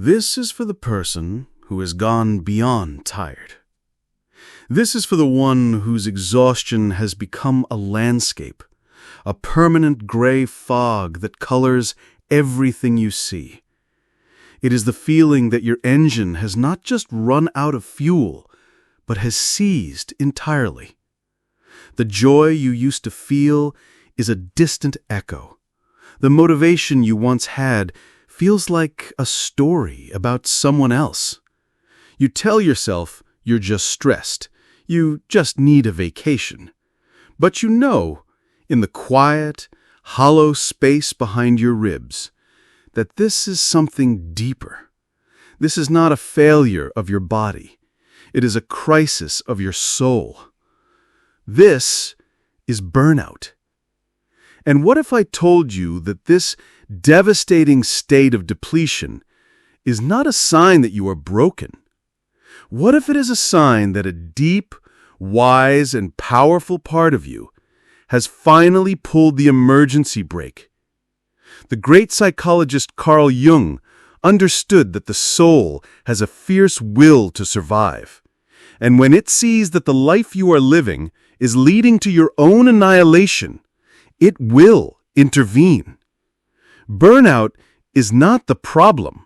This is for the person who has gone beyond tired. This is for the one whose exhaustion has become a landscape, a permanent gray fog that colors everything you see. It is the feeling that your engine has not just run out of fuel, but has seized entirely. The joy you used to feel is a distant echo. The motivation you once had feels like a story about someone else. You tell yourself you're just stressed. You just need a vacation. But you know, in the quiet, hollow space behind your ribs, that this is something deeper. This is not a failure of your body. It is a crisis of your soul. This is burnout. And what if I told you that this devastating state of depletion is not a sign that you are broken? What if it is a sign that a deep, wise, and powerful part of you has finally pulled the emergency brake? The great psychologist Carl Jung understood that the soul has a fierce will to survive. And when it sees that the life you are living is leading to your own annihilation, it will intervene. Burnout is not the problem.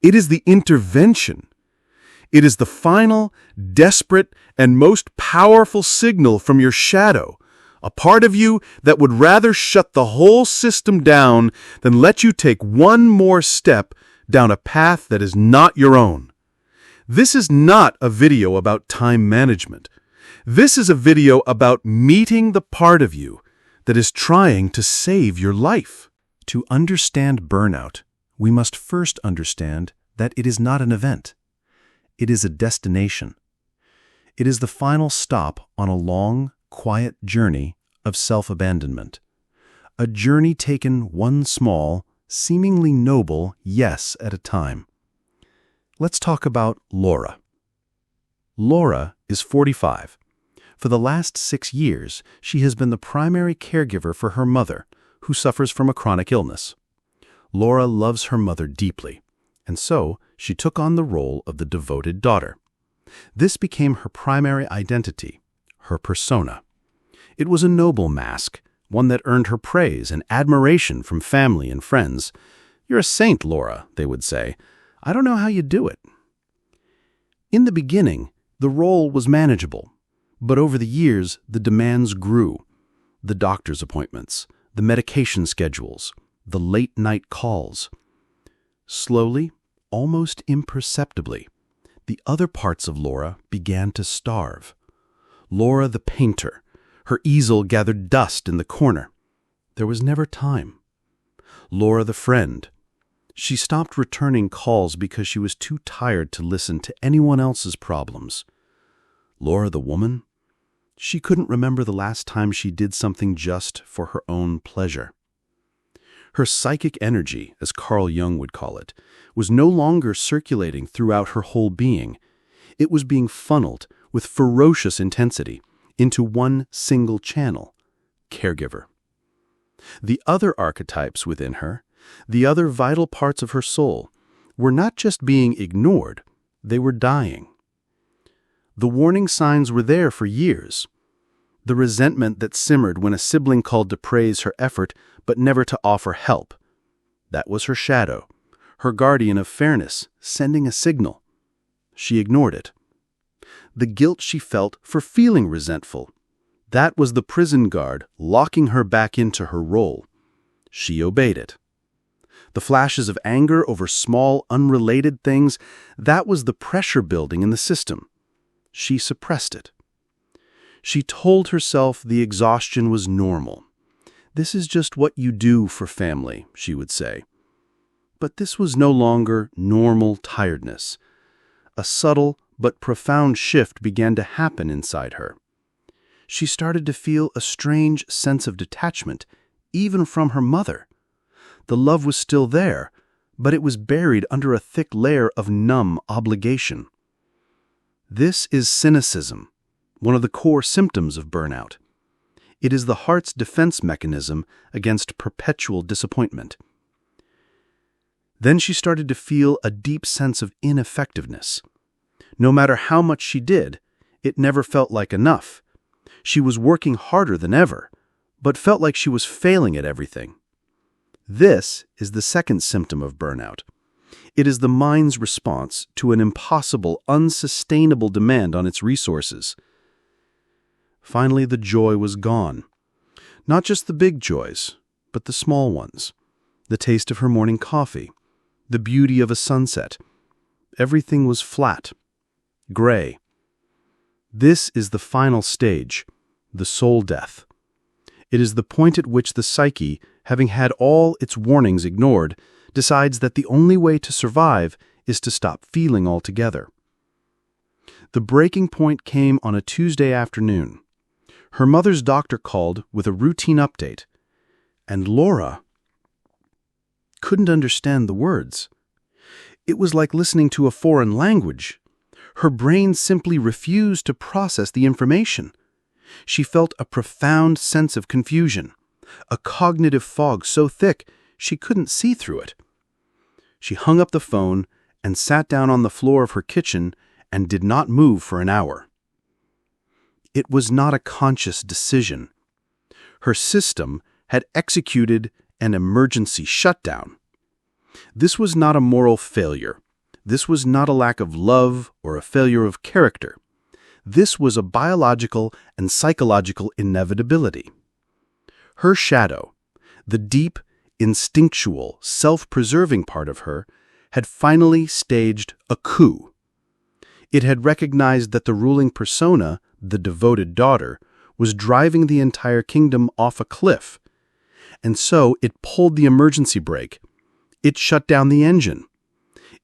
It is the intervention. It is the final, desperate, and most powerful signal from your shadow, a part of you that would rather shut the whole system down than let you take one more step down a path that is not your own. This is not a video about time management. This is a video about meeting the part of you that is trying to save your life. To understand burnout, we must first understand that it is not an event. It is a destination. It is the final stop on a long, quiet journey of self-abandonment. A journey taken one small, seemingly noble yes at a time. Let's talk about Laura. Laura is 45. For the last 6 years, she has been the primary caregiver for her mother, who suffers from a chronic illness. Laura loves her mother deeply, and so she took on the role of the devoted daughter. This became her primary identity, her persona. It was a noble mask, one that earned her praise and admiration from family and friends. "You're a saint, Laura," they would say. "I don't know how you do it." In the beginning, the role was manageable. But over the years, the demands grew. The doctor's appointments, the medication schedules, the late-night calls. Slowly, almost imperceptibly, the other parts of Laura began to starve. Laura the painter, her easel gathered dust in the corner. There was never time. Laura the friend. She stopped returning calls because she was too tired to listen to anyone else's problems. Laura the woman. She couldn't remember the last time she did something just for her own pleasure. Her psychic energy, as Carl Jung would call it, was no longer circulating throughout her whole being. It was being funneled with ferocious intensity into one single channel, caregiver. The other archetypes within her, the other vital parts of her soul, were not just being ignored, they were dying. The warning signs were there for years. The resentment that simmered when a sibling called to praise her effort but never to offer help. That was her shadow, her guardian of fairness, sending a signal. She ignored it. The guilt she felt for feeling resentful. That was the prison guard locking her back into her role. She obeyed it. The flashes of anger over small, unrelated things, that was the pressure building in the system. She suppressed it. She told herself the exhaustion was normal. "This is just what you do for family," she would say. But this was no longer normal tiredness. A subtle but profound shift began to happen inside her. She started to feel a strange sense of detachment, even from her mother. The love was still there, but it was buried under a thick layer of numb obligation. This is cynicism, one of the core symptoms of burnout. It is the heart's defense mechanism against perpetual disappointment. Then she started to feel a deep sense of ineffectiveness. No matter how much she did, it never felt like enough. She was working harder than ever, but felt like she was failing at everything. This is the second symptom of burnout. It is the mind's response to an impossible, unsustainable demand on its resources. Finally, the joy was gone. Not just the big joys, but the small ones. The taste of her morning coffee, the beauty of a sunset. Everything was flat, gray. This is the final stage, the soul death. It is the point at which the psyche, having had all its warnings ignored, decides that the only way to survive is to stop feeling altogether. The breaking point came on a Tuesday afternoon. Her mother's doctor called with a routine update, and Laura couldn't understand the words. It was like listening to a foreign language. Her brain simply refused to process the information. She felt a profound sense of confusion, a cognitive fog so thick she couldn't see through it. She hung up the phone and sat down on the floor of her kitchen and did not move for an hour. It was not a conscious decision. Her system had executed an emergency shutdown. This was not a moral failure. This was not a lack of love or a failure of character. This was a biological and psychological inevitability. Her shadow, the deep, instinctual, self-preserving part of her, had finally staged a coup. It had recognized that the ruling persona, the devoted daughter, was driving the entire kingdom off a cliff. And so it pulled the emergency brake. It shut down the engine.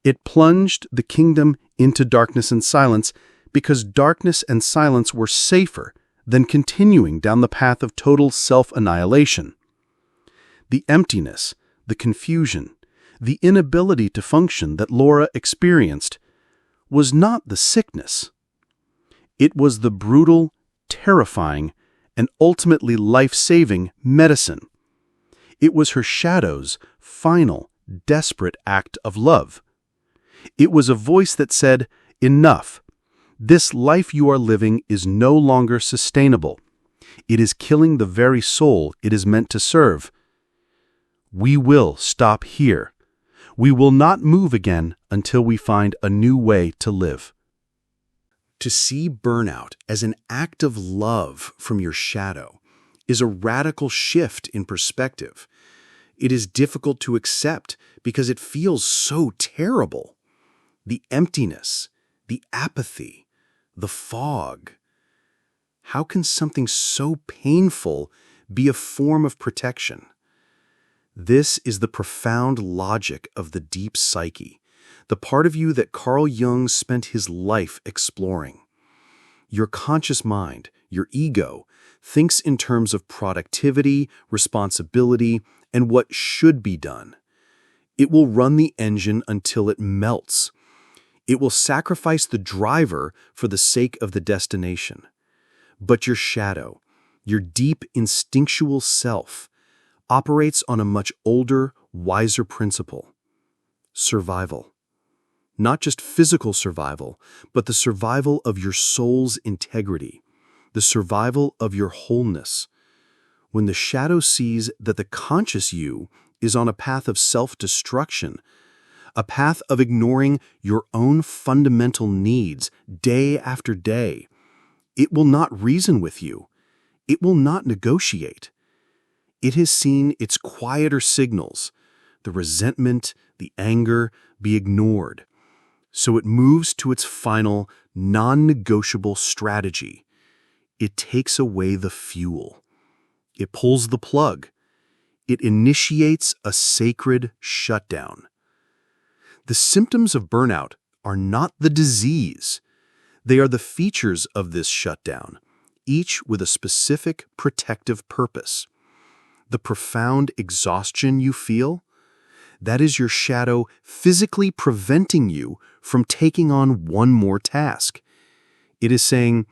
It plunged the kingdom into darkness and silence because darkness and silence were safer than continuing down the path of total self-annihilation. The emptiness, the confusion, the inability to function that Laura experienced was not the sickness. It was the brutal, terrifying, and ultimately life-saving medicine. It was her shadow's final, desperate act of love. It was a voice that said, "Enough. This life you are living is no longer sustainable. It is killing the very soul it is meant to serve. We will stop here. We will not move again until we find a new way to live." To see burnout as an act of love from your shadow is a radical shift in perspective. It is difficult to accept because it feels so terrible. The emptiness, the apathy, the fog. How can something so painful be a form of protection? This is the profound logic of the deep psyche, the part of you that Carl Jung spent his life exploring. Your conscious mind, your ego, thinks in terms of productivity, responsibility, and what should be done. It will run the engine until it melts. It will sacrifice the driver for the sake of the destination. But your shadow, your deep instinctual self, operates on a much older, wiser principle: survival. Not just physical survival, but the survival of your soul's integrity, the survival of your wholeness. When the shadow sees that the conscious you is on a path of self-destruction, a path of ignoring your own fundamental needs day after day, it will not reason with you. It will not negotiate. It has seen its quieter signals, the resentment, the anger, be ignored. So it moves to its final, non-negotiable strategy. It takes away the fuel. It pulls the plug. It initiates a sacred shutdown. The symptoms of burnout are not the disease. They are the features of this shutdown, each with a specific protective purpose. The profound exhaustion you feel, that is your shadow physically preventing you from taking on one more task. It is saying,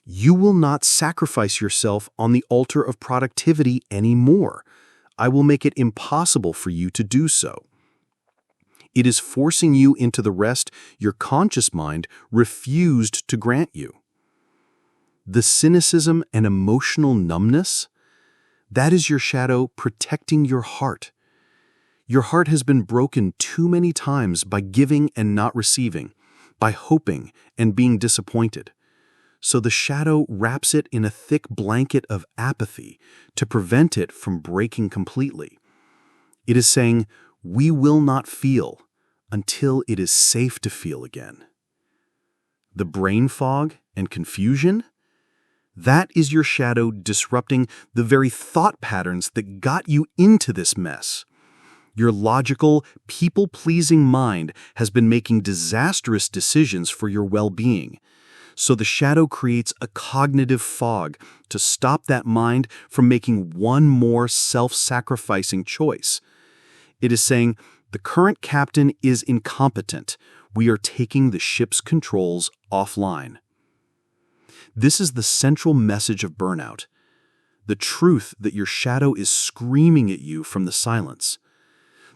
you will not sacrifice yourself on the altar of productivity anymore. I will make it impossible for you to do so. It is forcing you into the rest your conscious mind refused to grant you. The cynicism and emotional numbness, that is your shadow protecting your heart. Your heart has been broken too many times by giving and not receiving, by hoping and being disappointed. So the shadow wraps it in a thick blanket of apathy to prevent it from breaking completely. It is saying, we will not feel until it is safe to feel again. The brain fog and confusion, that is your shadow disrupting the very thought patterns that got you into this mess. Your logical, people-pleasing mind has been making disastrous decisions for your well-being. So the shadow creates a cognitive fog to stop that mind from making one more self-sacrificing choice. It is saying, the current captain is incompetent. We are taking the ship's controls offline. This is the central message of burnout. The truth that your shadow is screaming at you from the silence.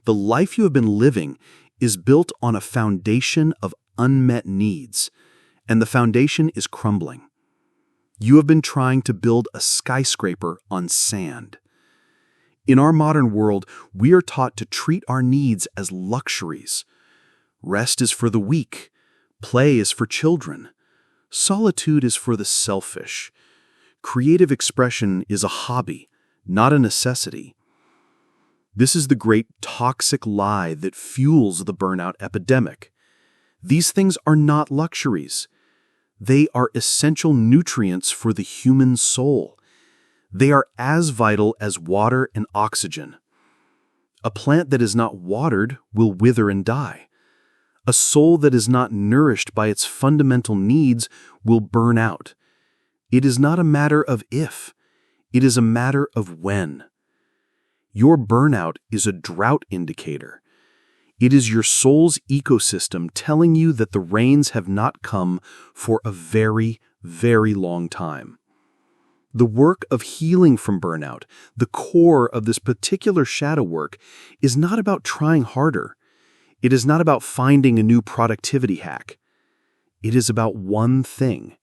The life you have been living is built on a foundation of unmet needs, and the foundation is crumbling. You have been trying to build a skyscraper on sand. In our modern world, we are taught to treat our needs as luxuries. Rest is for the weak. Play is for children. Solitude is for the selfish. Creative expression is a hobby, not a necessity. This is the great toxic lie that fuels the burnout epidemic. These things are not luxuries. They are essential nutrients for the human soul. They are as vital as water and oxygen. A plant that is not watered will wither and die. A soul that is not nourished by its fundamental needs will burn out. It is not a matter of if, it is a matter of when. Your burnout is a drought indicator. It is your soul's ecosystem telling you that the rains have not come for a very, very long time. The work of healing from burnout, the core of this particular shadow work, is not about trying harder. It is not about finding a new productivity hack. It is about one thing,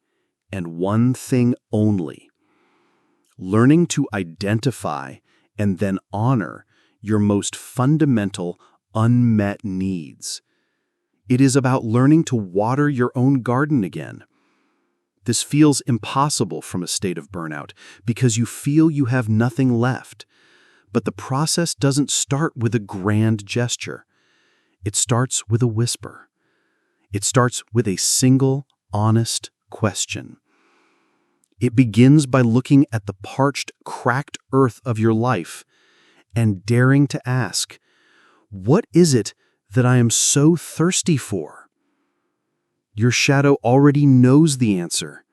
and one thing only. Learning to identify and then honor your most fundamental, unmet needs. It is about learning to water your own garden again. This feels impossible from a state of burnout because you feel you have nothing left. But the process doesn't start with a grand gesture. It starts with a whisper. It starts with a single, honest question. It begins by looking at the parched, cracked earth of your life and daring to ask, what is it that I am so thirsty for? Your shadow already knows the answer.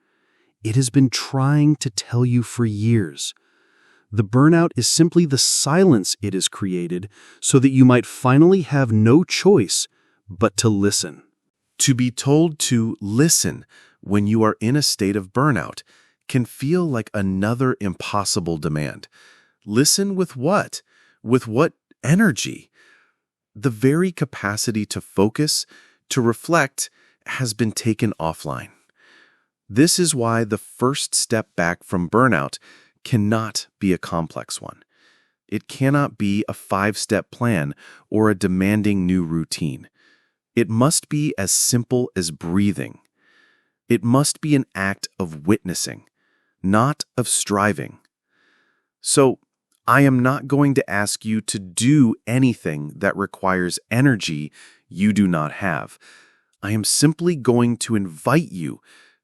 It has been trying to tell you for years. The burnout is simply the silence it has created so that you might finally have no choice but to listen. To be told to listen when you are in a state of burnout can feel like another impossible demand. Listen with what? With what energy? The very capacity to focus, to reflect, has been taken offline. This is why the first step back from burnout cannot be a complex one. It cannot be a 5-step plan or a demanding new routine. It must be as simple as breathing. It must be an act of witnessing, not of striving. So, I am not going to ask you to do anything that requires energy you do not have. I am simply going to invite you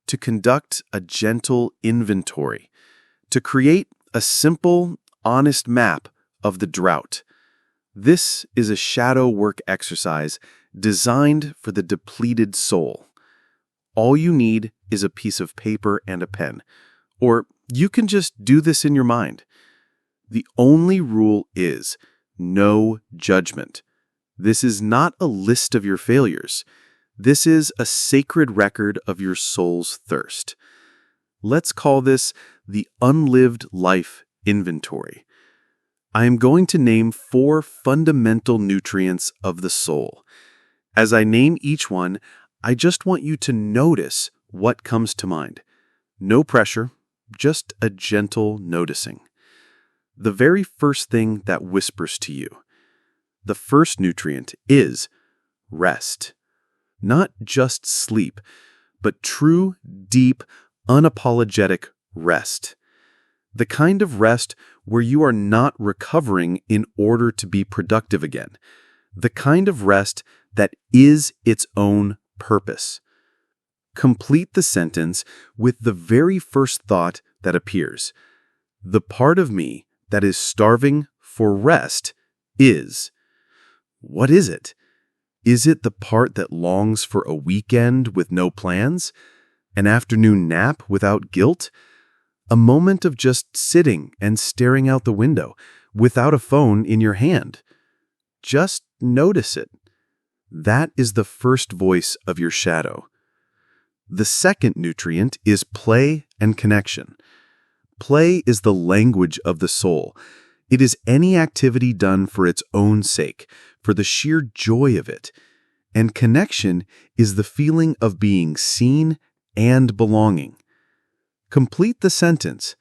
to conduct a gentle inventory, to create a simple, honest map of the drought. This is a shadow work exercise designed for the depleted soul. All you need is a piece of paper and a pen, or you can just do this in your mind. The only rule is no judgment. This is not a list of your failures. This is a sacred record of your soul's thirst. Let's call this the Unlived Life Inventory. I am going to name 4 fundamental nutrients of the soul. As I name each one, I just want you to notice what comes to mind. No pressure, just a gentle noticing. The very first thing that whispers to you. The first nutrient is rest. Not just sleep, but true, deep, unapologetic rest. The kind of rest where you are not recovering in order to be productive again. The kind of rest that is its own purpose. Complete the sentence with the very first thought that appears. The part of me that is starving for rest is. What is it? Is it the part that longs for a weekend with no plans? An afternoon nap without guilt? A moment of just sitting and staring out the window without a phone in your hand? Just notice it. That is the first voice of your shadow. The second nutrient is play and connection. Play is the language of the soul. It is any activity done for its own sake, for the sheer joy of it. And connection is the feeling of being seen and belonging. Complete the sentence.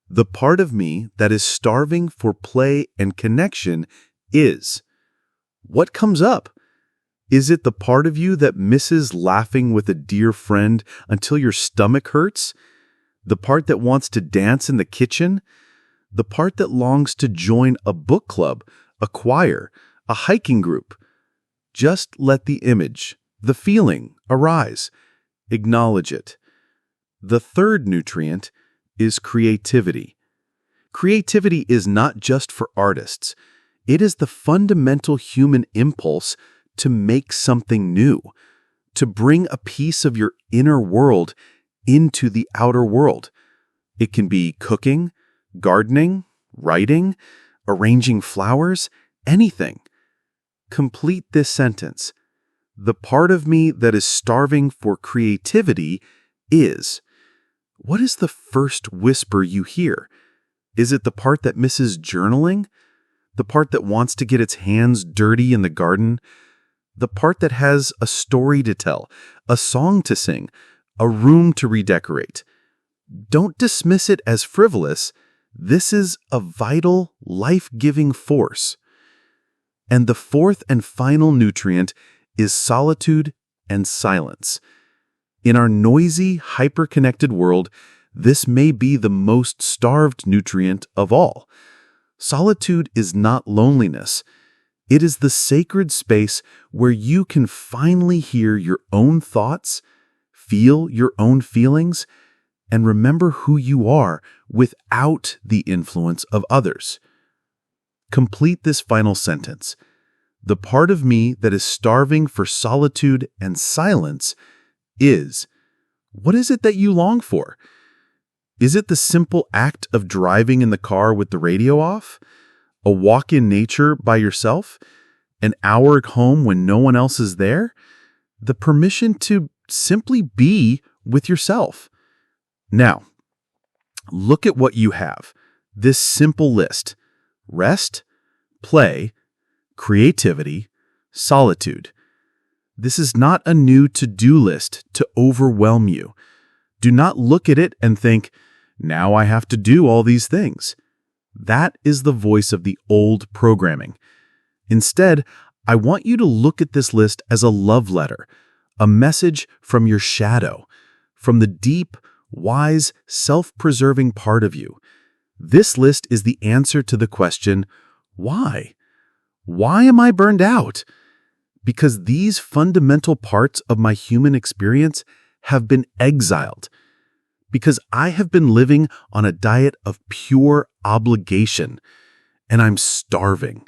The part of me that is starving for play and connection is. What comes up? Is it the part of you that misses laughing with a dear friend until your stomach hurts? The part that wants to dance in the kitchen? The part that longs to join a book club, a choir, a hiking group? Just let the image, the feeling, arise. Acknowledge it. The third nutrient is creativity. Creativity is not just for artists. It is the fundamental human impulse to make something new, to bring a piece of your inner world into the outer world. It can be cooking, gardening, writing, arranging flowers, anything. Complete this sentence. The part of me that is starving for creativity is. What is the first whisper you hear? Is it the part that misses journaling? The part that wants to get its hands dirty in the garden? The part that has a story to tell, a song to sing, a room to redecorate? Don't dismiss it as frivolous. This is a vital, life-giving force. And the fourth and final nutrient is solitude and silence. In our noisy, hyper-connected world, this may be the most starved nutrient of all. Solitude is not loneliness. It is the sacred space where you can finally hear your own thoughts, feel your own feelings, and remember who you are without the influence of others. Complete this final sentence. The part of me that is starving for solitude and silence is. What is it that you long for? Is it the simple act of driving in the car with the radio off? A walk in nature by yourself? An hour at home when no one else is there? The permission to simply be with yourself. Now, look at what you have. This simple list. Rest, play, creativity, solitude. This is not a new to-do list to overwhelm you. Do not look at it and think, now I have to do all these things. That is the voice of the old programming. Instead, I want you to look at this list as a love letter, a message from your shadow, from the deep, wise, self-preserving part of you. This list is the answer to the question, why? Why am I burned out? Because these fundamental parts of my human experience have been exiled. Because I have been living on a diet of pure obligation, and I'm starving.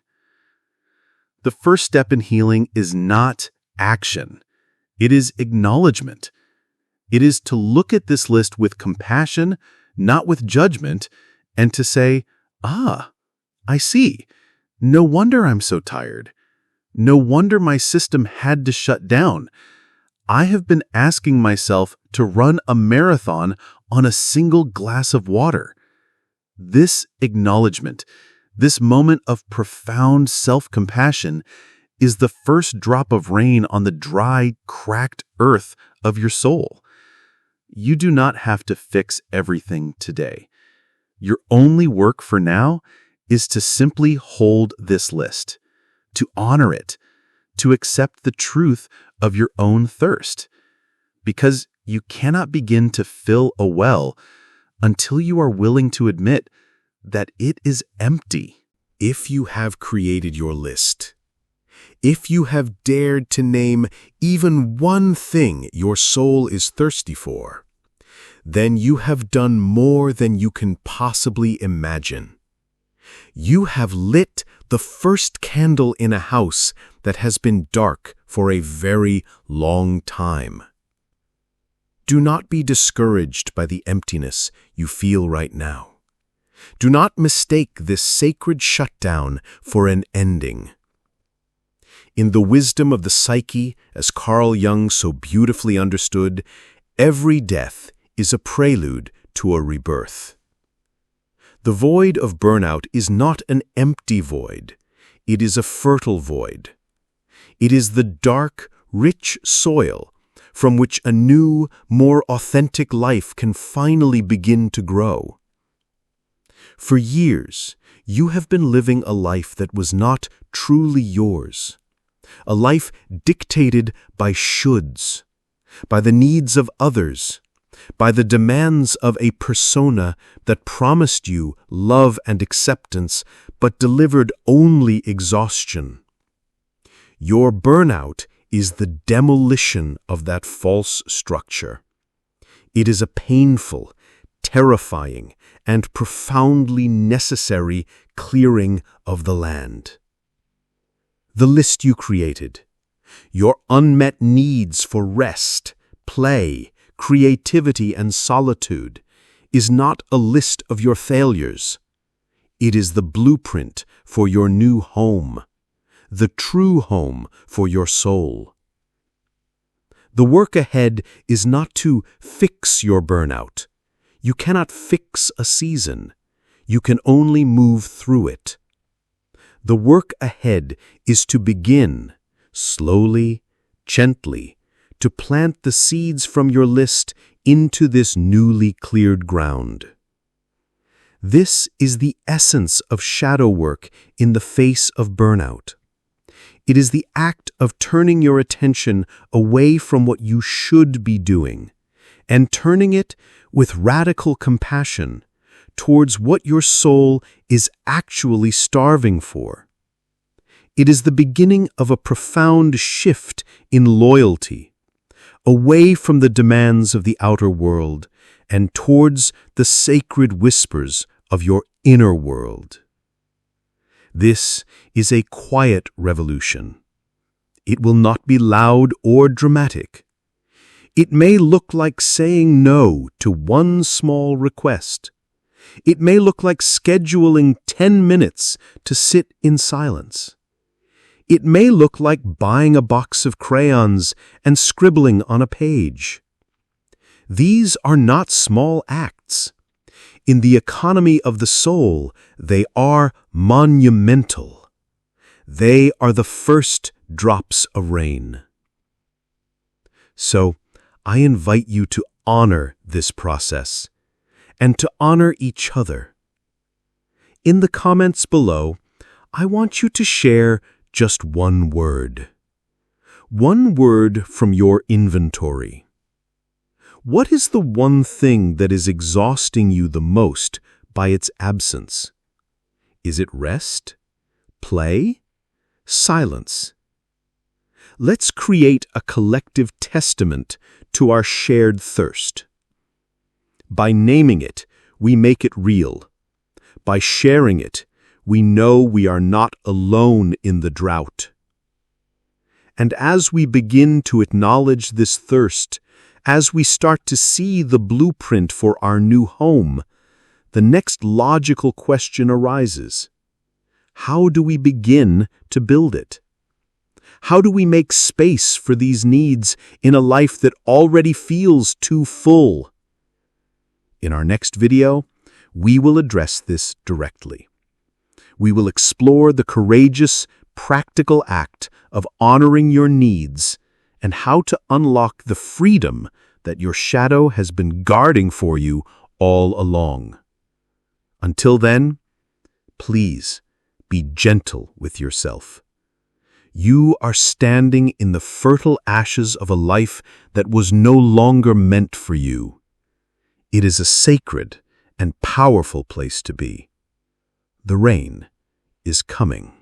The first step in healing is not action. It is acknowledgement. It is to look at this list with compassion, not with judgment, and to say, I see. No wonder I'm so tired. No wonder my system had to shut down. I have been asking myself to run a marathon on a single glass of water. This acknowledgement, this moment of profound self-compassion, is the first drop of rain on the dry, cracked earth of your soul. You do not have to fix everything today. Your only work for now is to simply hold this list, to honor it, to accept the truth of your own thirst. Because you cannot begin to fill a well until you are willing to admit that it is empty. If you have created your list, if you have dared to name even one thing your soul is thirsty for, then you have done more than you can possibly imagine. You have lit the first candle in a house that has been dark for a very long time. Do not be discouraged by the emptiness you feel right now. Do not mistake this sacred shutdown for an ending. In the wisdom of the psyche, as Carl Jung so beautifully understood, every death is a prelude to a rebirth. The void of burnout is not an empty void. It is a fertile void. It is the dark, rich soil from which a new, more authentic life can finally begin to grow. For years, you have been living a life that was not truly yours, a life dictated by shoulds, by the needs of others, by the demands of a persona that promised you love and acceptance but delivered only exhaustion. Your burnout is the demolition of that false structure. It is a painful, terrifying, and profoundly necessary clearing of the land. The list you created, your unmet needs for rest, play, creativity, and solitude, is not a list of your failures. It is the blueprint for your new home, the true home for your soul. The work ahead is not to fix your burnout. You cannot fix a season. You can only move through it. The work ahead is to begin, slowly, gently, to plant the seeds from your list into this newly cleared ground. This is the essence of shadow work in the face of burnout. It is the act of turning your attention away from what you should be doing and turning it with radical compassion towards what your soul is actually starving for. It is the beginning of a profound shift in loyalty, away from the demands of the outer world and towards the sacred whispers of your inner world. This is a quiet revolution. It will not be loud or dramatic. It may look like saying no to one small request. It may look like scheduling 10 minutes to sit in silence. It may look like buying a box of crayons and scribbling on a page. These are not small acts. In the economy of the soul, they are monumental. They are the first drops of rain. So, I invite you to honor this process and to honor each other. In the comments below, I want you to share just one word. One word from your inventory. What is the one thing that is exhausting you the most by its absence? Is it rest, play, silence? Let's create a collective testament to our shared thirst. By naming it, we make it real. By sharing it, we know we are not alone in the drought. And as we begin to acknowledge this thirst, as we start to see the blueprint for our new home, the next logical question arises. How do we begin to build it? How do we make space for these needs in a life that already feels too full? In our next video, we will address this directly. We will explore the courageous practical act of honoring your needs and how to unlock the freedom that your shadow has been guarding for you all along. Until then, please be gentle with yourself. You are standing in the fertile ashes of a life that was no longer meant for you. It is a sacred and powerful place to be. The rain is coming.